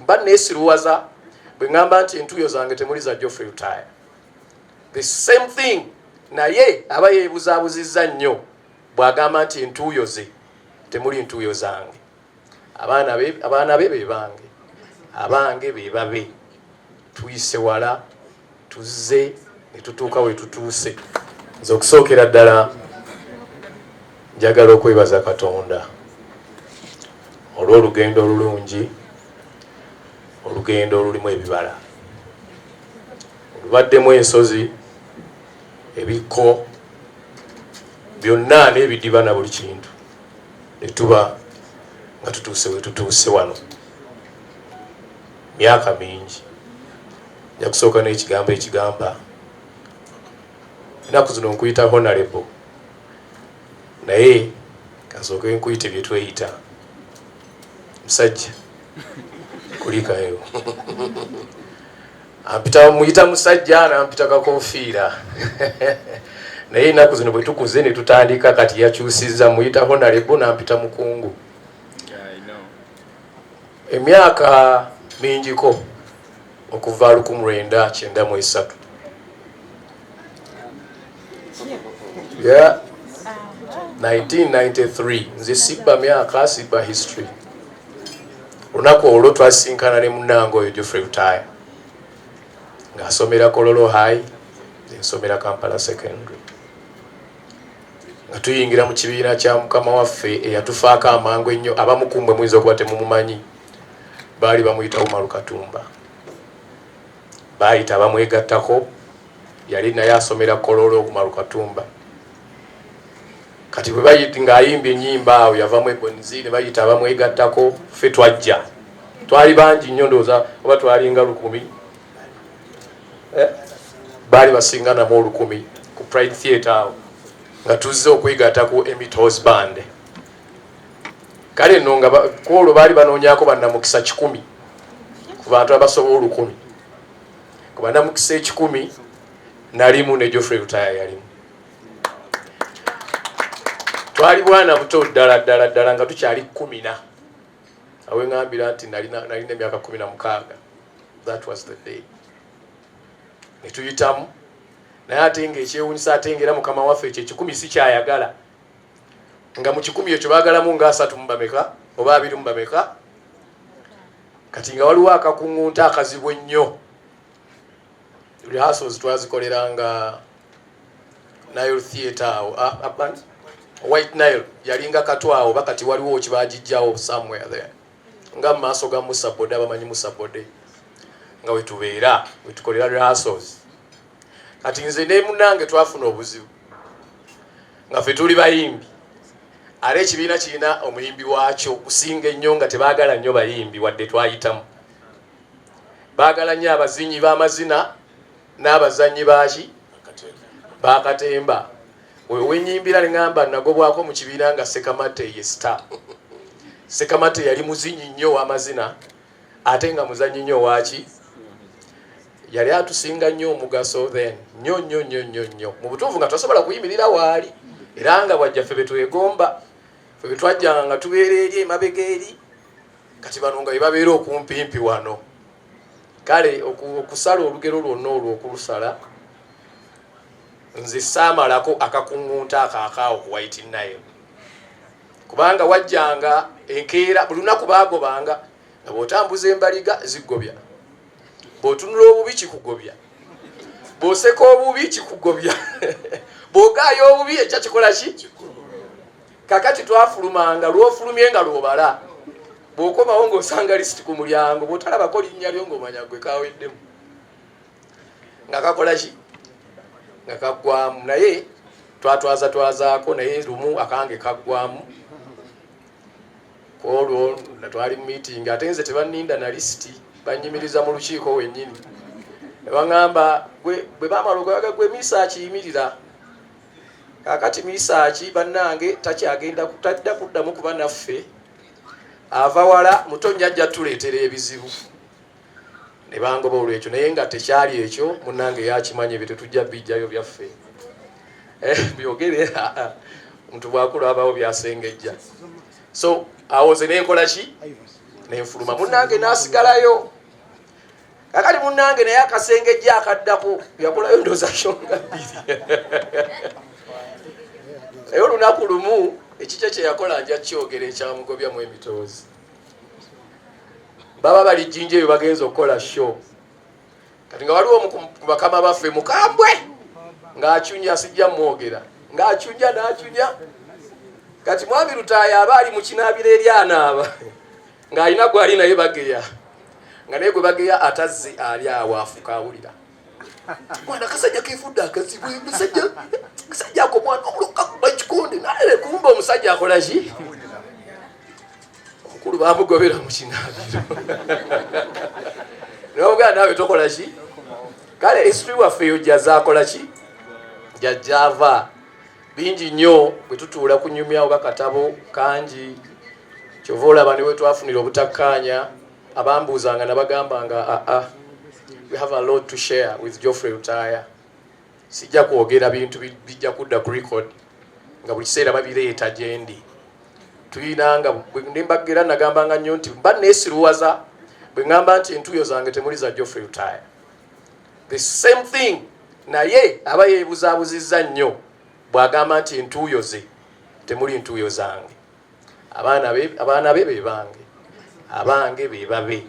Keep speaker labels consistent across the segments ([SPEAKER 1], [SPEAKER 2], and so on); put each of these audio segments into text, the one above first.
[SPEAKER 1] mba neesiruwaza bwe ngamba nti entuuyo zange temuli za Geoffrey Rutaya. The same thing naye aba yeebuzaabuzizza nnyo bw'agamba nti entuuyo ze temuli ntuuyo zange. Abaana be be bange, abange be babe. Tuyise wala tuzze ne tutuuka we tutuuse. Nze okusookera ddala njagala okwebaza Katonda olw'olugendo olulungi, olugendo olulimu ebibala, olubaddemu ensozi, ebikko, byonna n'ebidiba na buli kintu, ne tuba nga tutuuse we tutuuse wano myaka mingi. Nja kusooka n'ekigambo ekigamba ennaku zino nkuyita honorable, naye kasooke nkuyite bye tweyita musajja kulikayo. Ampita muyita musajja nampita kakonfiira naye ennaku zino bwe tukuze ne tutandika kati yakyusizza muyita honorable nampita mukungu. Emyaka mingiko okuva 1993. Yeah. 1993 nze sibba myaka sibba history. Olunaku olwo twasinkana ne munnange oyo Geoffrey Rutaya ng'asomera Kololo High, nsomera Kampala Secondary, nga tuyingira mu kibiina kya mukama waffe eyatufaako amangu ennyo. Abamu ku mmwe muyinza okuba temumumanyi, baali bamuyita Umaru Katumba, baayita bamwegattako, yali naye asomera Kololo Umaru Katumba. Kati bwe bayita ng'ayimbye ennyimba awo yavamu ebonizi ne bayita abamwegattako, ffe twajja. Twali bangi nnyo ndowooza oba twalinga 1000. Baali basinganamu 1000 ku Pride Theatre awo nga tuzze okwegatta ku Emitos Band. Kale nno nga ku olwo baali banoonyaako bannamukisa 10 ku bantu abasobola 1000. Ku bannamukisa 10 nalimu ne Geoffrey Rutaya yalimu. Twali bwana buto ddala nga tukyali 14. Awe ngambira nti nalina emyaka 16. That was the day. Ne tuyitamu naye ate ng'ekyewuunyisa ate ng'era mukama waffe ekyo 10 si kyayagala. Nga mu 10 ekyo baagalamu nga 3 mu bameka oba 2 mu bameka. Kati nga waliwo akakuŋŋunta akazibu ennyo. Rehearsals twazikoleranga Nile Theatre awo, White Nile yalinga katwawo bakati waliwo kibagijjawo somewhere there. Nga maaso ga Musa Bode, abamanyi Musa Bode nga wetubeera wetukolera rehearsals. Kati nze ne munnange twafuna obuzibu nga ffe tuli bayimbi, ale ekibiina kirina omuyimbi waakyo okusinga ennyo nga tebaagala nnyo bayimbi wadde twayitamu. Baagala nnyo abazinyi b'amazina n'abazannyi baaki bakatemba. Wenyimbira ne ngamba nagobwako mu kibiina nga Sekamate ye star. Sekamate yali muzinyi nnyo w'amazina ate nga muzannyi nnyo waaki, yali atusinga nnyo omugaso then nnyo mu butuufu nga twasobola kuyimirira waali era nga bwajjaffe betwegomba ffe betwajjanga nga tubeera eri emabega eri. Kati bano nga bebabeera okumpimpi wano. Kale okusala olugero lwonna olwo okulusala nze saamalako akakuŋŋunta akaakaawo ku White Nile, kubanga wajjanga enkeera buli lunaku baagobanga nga bw'otambuza embaliga ziggobya, bw'otunula obubi kikugobya, bw'oseka obubi kikugobya, bw'ogaayo obubi ekya kikola ki. Kakati twafulumanga lw'ofulumye nga lw'obala, bw'okomawo ng'osanga lisiti ku mulyango, bw'otalabako linnya lyo ng'omanya gwe kaaweddemu nga kakola ki, nga kaggwamu. Naye twatwazaako naye lumu akange kaggwamu. Olwo twali mu meeting ate nze tebanninda na lisiti, bannyimiriza mu lukiiko wennyini. Ne baŋŋamba bwe baamala ogwaga gwe Misaaki yimirira. Kaakati Misaaki bannange tajja kuddamu kuba naffe, ava wala mutonnya ajja tuleetera ebizibu. Ne bangoba olwekyo naye nga tekyali ekyo munnange yakimanya ebyo tetujja bijjayo byaffe. Byogere omuntu bw'akula abawo byasengejja. So awo nze ne nkola ki? nenfuluma munnange nasigalayo kakali munnange naye akasengejja akaddako yakolayo ndoza shonga bbiri naye olunaku lumu ekikyo kyeyakola nja kyogera ekyamugobyamu emitoozi baba bali jjinja eyo bagenza okukola show kati nga waliwo ku bakama baffe mukambwe ng'acunya sijja mwogera ng'acunya n'acunya kati mwami Lutaaya aba ali mu kinaabiro eri anaaba ng'alina gwali naye bageya nga naye gwe bageya atazze ali awo afuka awulira mwana kasajja keefudde akazibu musajja ako mwana olukakuba kikonde naye kumba omusajja akola ki omukulu bamugobera mu kinaabiro nobuganda nawe tokola ki kale history waffe eyo jazaakola ki jajjava bingi nnyo bwe tutuula kunyumyawo bakatabo kangi kyova olaba ne bwe twafunira obutakkaanya abambuuzanga nabagambanga we have a lot to share with Geoffrey Lutaaya sijja kwogera bintu bijja kudda ku record nga buli kiseera babireeta gyendi tuyinanga nembagera nagambanga nnyo nti mba neesiruwaza bwe ngamba nti entuuyo zange temuli za Geoffrey Lutaaya the same thing naye aba yeebuzaabuzizza nnyo bw'agamba nti entuuyo ze temuli ntuuyo zange abaana be be bange abange be babe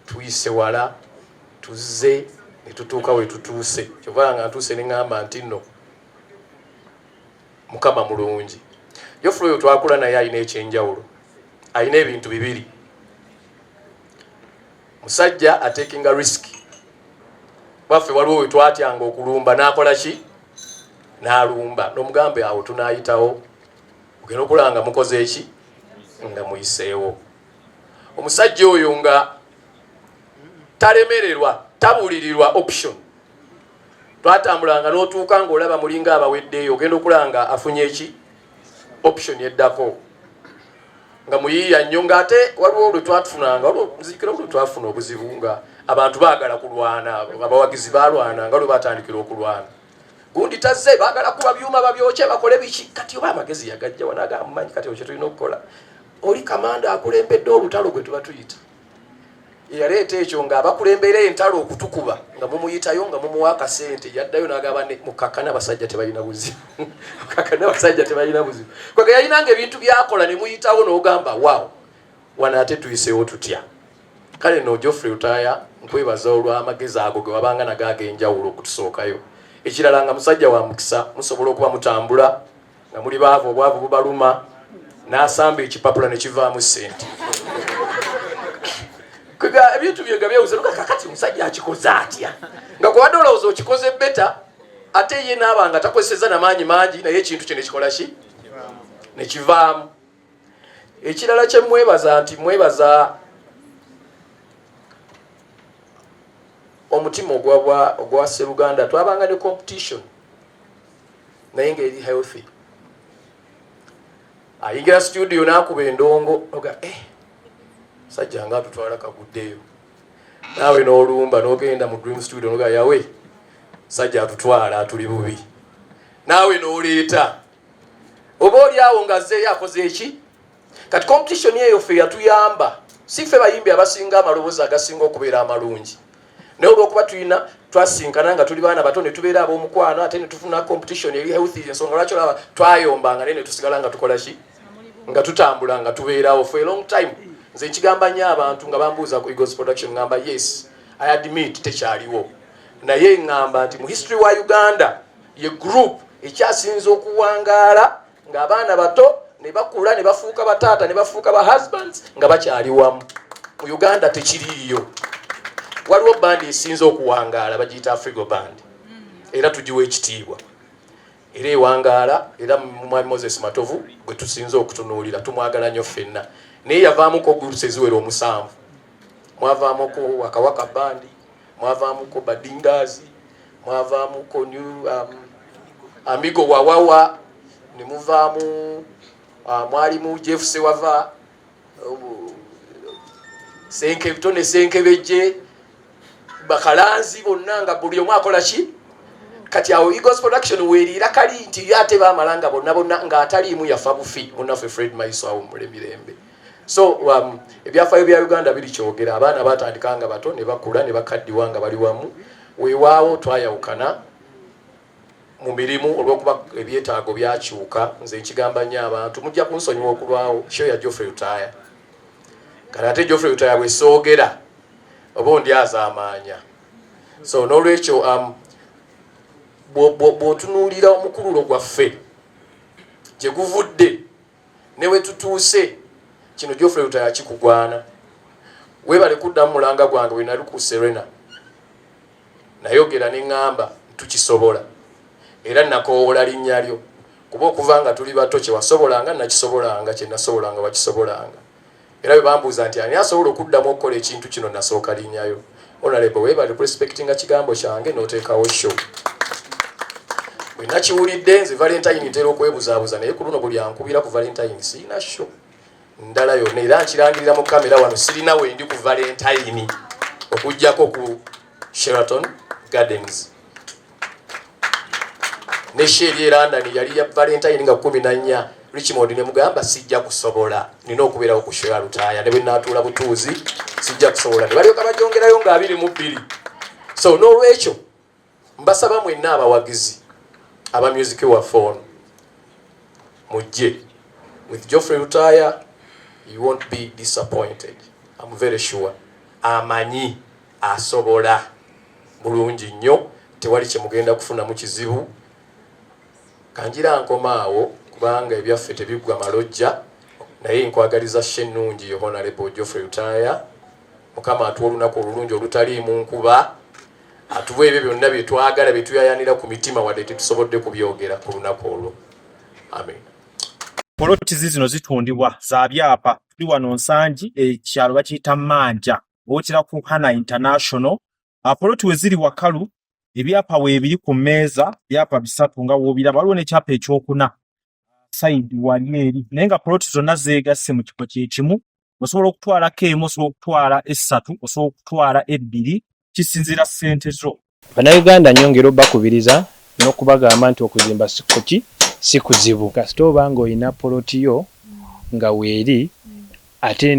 [SPEAKER 1] tuyise wala tuzze ne tutuuka we tutuuse kyova nga ntuuse ne ŋŋamba nti nno Mukama mulungi Geoffrey oyo twakula naye alina ekyenjawulo alina ebintu bibiri musajja atekinga risk baffe waliwo we twatyanga okulumba n'akola ki n'alumba n'omugambe awo tunaayitawo ogenda okulanga mukoze eki nga muyiseewo omusajja oyo nga talemererwa tabulirirwa option twatambulanga n'otuuka ng'olaba mulinga abaweddeeyo ogenda okulanga afunye eki option yeddako nga muyiiya nnyo ng'ate waliwo lwe twatufunanga waliwo nzijukira lwe twafuna obuzibu nga abantu baagala kulwana abawagizi balwana nga lwe batandikira okulwana gundi tazze baagala kuba byuma babyokye bakole biki kati oba amagezi yagajja wanaga mumanyi kati okyo tulina okukola oli kamanda akulembedde olutalo gwe tuba tuyita yaleeta ekyo nga abakulembera entalo okutukuba nga mumuyitayo nga mumuwa akasente yaddayo n'agamba mukakana abasajja tebalina buzibu mukakana abasajja tebalina buzibu kwega yalinanga ebintu byakola ne muyitawo n'ogamba waawo wano ate tuyiseewo tutya kale no Geoffrey Lutaaya nkwebaza olw'amagezi ago ge wabanga nago ag'enjawulo okutusookayo ekirala nga musajja wa mukisa musobola okuba mutambula nga muli baavu obwavu bubaluma n'asamba ekipapula ne kivaamu ssente kwega ebintu bye nga byewuze luka kakati musajja akikoze atya nga kuwadde olowooza okikoze beta ate ye naaba nga takozeseza n'amaanyi mangi naye ekintu kye ne kikola ki ne kivaamu ekirala kye mwebaza nti mwebaza omutima ogwa Sseruganda twabanga ne competition naye ng'eri healthy ayingira studio n'akuba endongo oga sajja nga tutwala kaguddeyo naawe n'olumba n'ogenda mu Dream Studio noga yawe sajja atutwala atuli bubi naawe n'oleeta oba oli awo ng'azzeeyo akoze eki kati competition eyo ffe yatuyamba si ffe bayimbi abasinga amaloboozi agasinga okubeera amalungi naye olw'okuba tulina twasinkana nga tuli baana bato ne tubeera ab'omukwano ate ne tufuna competition eri healthy ensonga lwaki olaba twayombanga naye ne tusigala nga tukola ki nga tutambula nga tubeerawo for a long time nze nkigamba nnyo abantu nga bambuuza ku Eagles Production ngamba yes I admit tekyaliwo naye ngamba nti mu history wa Uganda ye group ekyasinza okuwangaala ng'abaana bato ne bakula ne bafuuka bataata ne bafuuka ba husbands nga bakyali wamu mu Uganda tekiriiyo waliwo bandi esinza okuwangaala bagiyita Afrigo Band era tugiwa ekitiibwa era ewangaala era mwami Moses Matovu gwe tusinza okutunuulira tumwagala nnyo ffenna naye yavaamuko groups eziwera 7 mwavaamuko Wakawaka Band mwavaamuko Badingazi mwavaamuko New Amigo Wawawa ne muvaamu mwalimu Jeff Sewava Senkebitone Senkebejje bakalanzi bonna nga buli omu akola ki kati awo Eagles Production weerira kali nti ate baamalanga bonna nga ataliimu yafa bufi munnaffe Fred Maiso awo mulemirembe So ebyafaayo bya Uganda biri kyogera abaana batandika nga bato ne bakula ne bakaddiwa nga bali wamu weewaawo twayawukana mu mirimu olw'okuba ebyetaago byakyuka nze nkigamba nnyo abantu mujja kunsonyiwa okulwawo show ya Geoffrey Rutaya kale ate Geoffrey Rutaya bwe soogera oba ondyaza amaanya so n'olwekyo bw'otunuulira omukululo gwaffe gye guvudde ne we tutuuse kino Geoffrey Rutaya kikugwana weebale kuddamu mulanga gwange we nali ku Serena nayogera ne ŋŋamba tukisobola era nakoowola linnya lyo kuba okuva nga tuli bato kye wasobolanga nakisobolanga kye nasobolanga wakisobolanga era bwe bambuuza nti ani asobola okuddamu okukola ekintu kino nasooka linnyayo Honorable weebale respectinga kigambo kyange n'oteekawo show bwe nakiwulidde nze Valentine ntera okwebuzaabuza naye ku luno buli ankubira ku Valentine sirina show ndala yonna era nkirangirira mu kamera wano sirina wendi ku Valentine okujjako ku Sheraton Gardens ne Sheri London yali ya Valentine nga 14 Richmond ne mugamba sijja kusobola nina okubeerawo ku show ya Rutaya ne bwe naatuula butuuzi sijja kusobola ne balyoka bajongerayo nga 22 so n'olwekyo mbasaba mwenna abawagizi aba music wa phone mujje with Geoffrey Rutaya you won't be disappointed I'm very sure amanyi asobola bulungi nnyo tewali kye mugenda kufuna mu kizibu kanjira nkomaawo kubanga ebyaffe tebiggwa malojja naye nkwagaliza shennungi Honorable Geoffrey Rutaya mukama atuwa olunaku olulungi olutaliimu nkuba atuwa ebyo byonna bye twagala bye tuyayanira ku mitima wadde tetusobodde kubyogera ku lunaku olwo amen.
[SPEAKER 2] Poloti zino zitundibwa za byapa tuli wano Nsangi ekyalo bakiyita Manja wotera ku Hana International poloti we ziri Wakalu ebyapa weebiri ku mmeeza byapa bisatu nga woobiraba waliwo n'ekyapa ekyokuna side wali eri naye nga poloti zonna zeegasse mu kifo kyekimu osobola okutwalako emu osobola okutwala essatu osobola okutwala ebbiri kisinziira ssente zo.
[SPEAKER 3] Bannayuganda nyongera obbakubiriza n'okubagamba nti okuzimba si kuzibu kasita oba ng'olina poloti yo nga weeri ate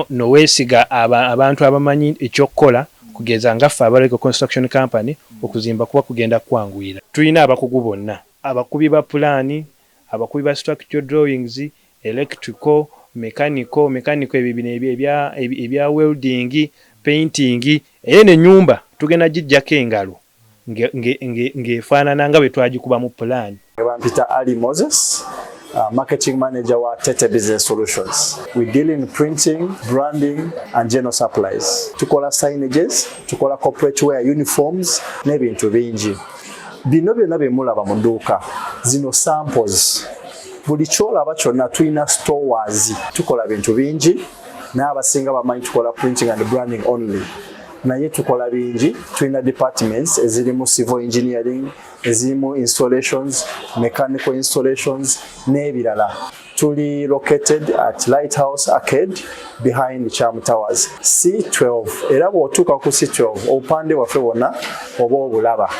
[SPEAKER 3] noweesiga abantu abamanyi ekyokukola kugeza ngaffe abaleko construction company okuzimba kuba kugenda kwanguyira. Tulina abakugu bonna abakubi ba pulaani abakubi ba structural drawings electrical mechanical ebya welding painting n'ennyumba tugenda gijjako engalo ng'efaanana nga bwe twagikuba mu pulaani.
[SPEAKER 4] Peter Ali Moses, marketing manager wa Tete Business Solutions. We deal in printing, branding, and general supplies. Tukola signages, tukola corporate wear uniforms, n'ebintu bingi. Bino byonna bye mulaba mu dduuka. Zino samples. Buli kyolaba kyonna tulina stores. Tukola bintu bingi. N'abasinga bamanyi tukola printing and branding only. Naye tukola bingi, tulina departments ezirimu civil engineering, ezirimu installations, mechanical installations, n'ebirala. Tuli located at Lighthouse Arcade behind Charm Towers. C12. Era bw'otuuka ku C12, obupande waffe bwonna oba obulaba.